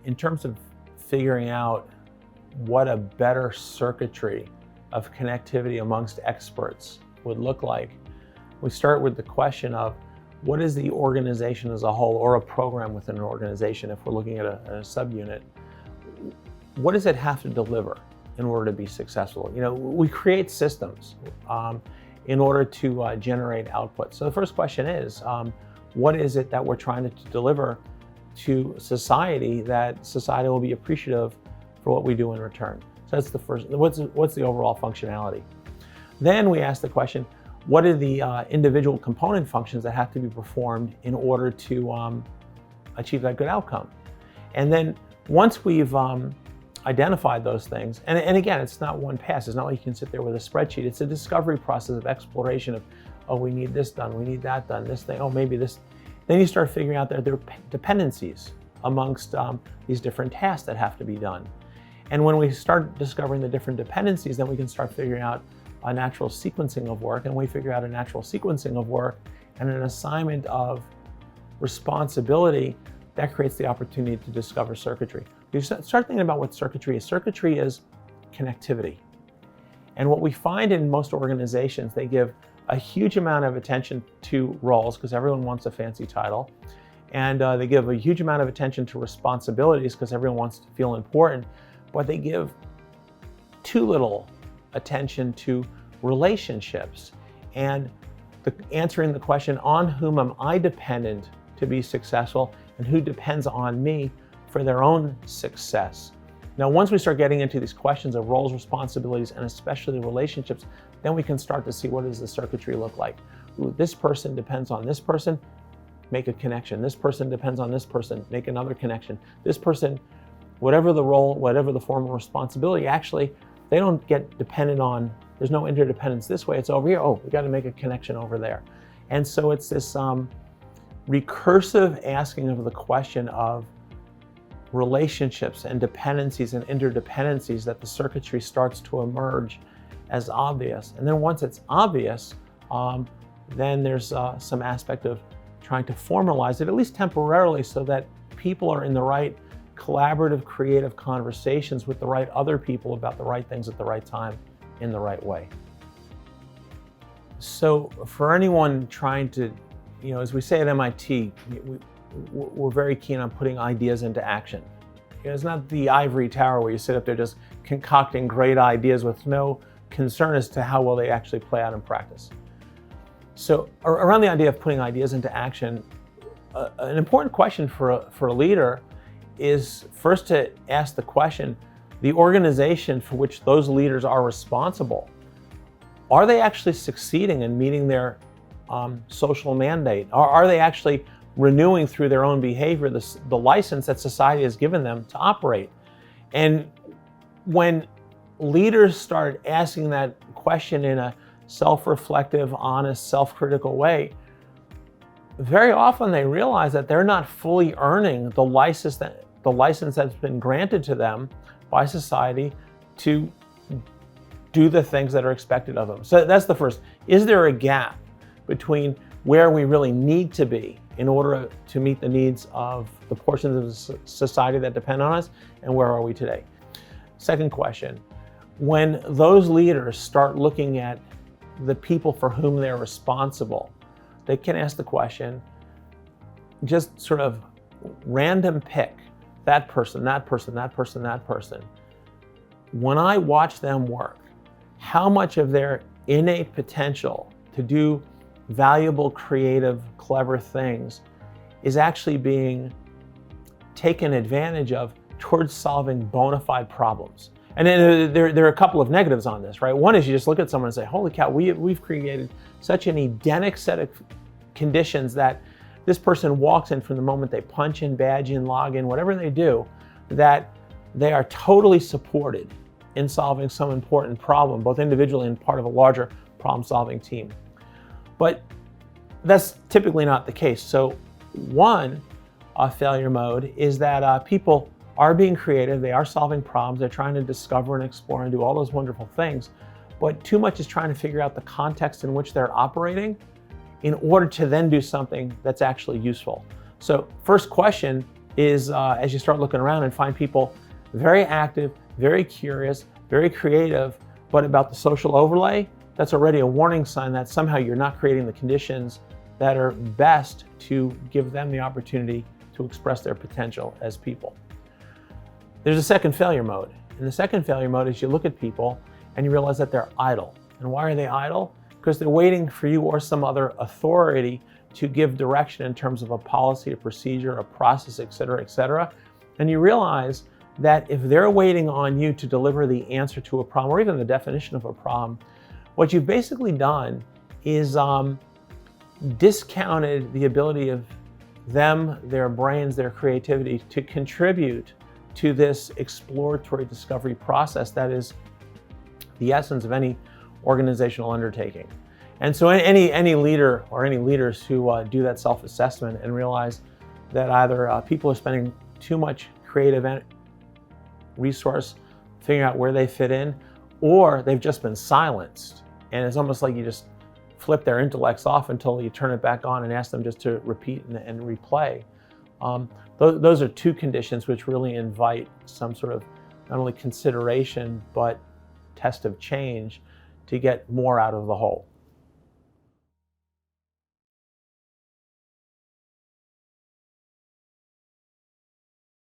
in terms of figuring out what a better circuitry of connectivity amongst experts would look like, we start with the question of what is the organization as a whole, or a program within an organization, if we're looking at a subunit, what does it have to deliver in order to be successful? You know, we create systems in order to generate output. So the first question is, what is it that we're trying to deliver to society that society will be appreciative for what we do in return? So that's the first, what's the overall functionality? Then we ask the question, what are the individual component functions that have to be performed in order to achieve that good outcome? And then once we've identified those things, and again, it's not one pass, it's not like you can sit there with a spreadsheet, it's a discovery process of exploration of, oh, we need this done, we need that done, this thing, oh, maybe this. Then you start figuring out that there are dependencies amongst these different tasks that have to be done. And when we start discovering the different dependencies, then we can start figuring out a natural sequencing of work. And we figure out a natural sequencing of work and an assignment of responsibility that creates the opportunity to discover circuitry. You start thinking about what circuitry is. Circuitry is connectivity. And what we find in most organizations, they give a huge amount of attention to roles because everyone wants a fancy title. And they give a huge amount of attention to responsibilities because everyone wants to feel important. But they give too little attention to relationships and answering the question, on whom am I dependent to be successful and who depends on me for their own success? Now, once we start getting into these questions of roles, responsibilities, and especially relationships, then we can start to see, what does the circuitry look like? Ooh, this person depends on this person, make a connection. This person depends on this person, make another connection. This person, whatever the role, whatever the formal responsibility, actually, they don't get dependent on, there's no interdependence this way, it's over here, oh, we got to make a connection over there. And so it's this recursive asking of the question of relationships and dependencies and interdependencies that the circuitry starts to emerge as obvious. And then once it's obvious, then there's some aspect of trying to formalize it, at least temporarily, so that people are in the right collaborative, creative conversations with the right other people about the right things at the right time in the right way. So for anyone trying to, you know, as we say at MIT, we're very keen on putting ideas into action. You know, it's not the ivory tower where you sit up there just concocting great ideas with no concern as to how well they actually play out in practice. So around the idea of putting ideas into action, an important question for a leader is first to ask the question, the organization for which those leaders are responsible, are they actually succeeding in meeting their social mandate? Are they actually renewing through their own behavior the license that society has given them to operate? And when leaders start asking that question in a self-reflective, honest, self-critical way, very often they realize that they're not fully earning the license that's been granted to them by society to do the things that are expected of them. So that's the first. Is there a gap between where we really need to be in order to meet the needs of the portions of society that depend on us, and where are we today? Second question, when those leaders start looking at the people for whom they're responsible, they can ask the question, just sort of random pick, that person, that person, that person, that person. When I watch them work, how much of their innate potential to do valuable, creative, clever things is actually being taken advantage of towards solving bona fide problems? And then there are a couple of negatives on this, right? One is you just look at someone and say, holy cow, we've created such an Edenic set of conditions that this person walks in from the moment they punch in, badge in, log in, whatever they do, that they are totally supported in solving some important problem, both individually and part of a larger problem-solving team. But that's typically not the case. So one failure mode is that people are being creative, they are solving problems, they're trying to discover and explore and do all those wonderful things, but too much is trying to figure out the context in which they're operating in order to then do something that's actually useful. So first question is as you start looking around and find people very active, very curious, very creative, but about the social overlay, that's already a warning sign that somehow you're not creating the conditions that are best to give them the opportunity to express their potential as people. There's a second failure mode. And the second failure mode is you look at people and you realize that they're idle. And why are they idle? Because they're waiting for you or some other authority to give direction in terms of a policy, a procedure, a process, et cetera, and you realize that if they're waiting on you to deliver the answer to a problem or even the definition of a problem, what you've basically done is discounted the ability of them, their brains, their creativity to contribute to this exploratory discovery process that is the essence of any organizational undertaking. And so any leader or any leaders who do that self-assessment and realize that either people are spending too much creative resource figuring out where they fit in, or they've just been silenced. And it's almost like you just flip their intellects off until you turn it back on and ask them just to repeat and replay. Those are two conditions which really invite some sort of not only consideration, but test of change to get more out of the whole.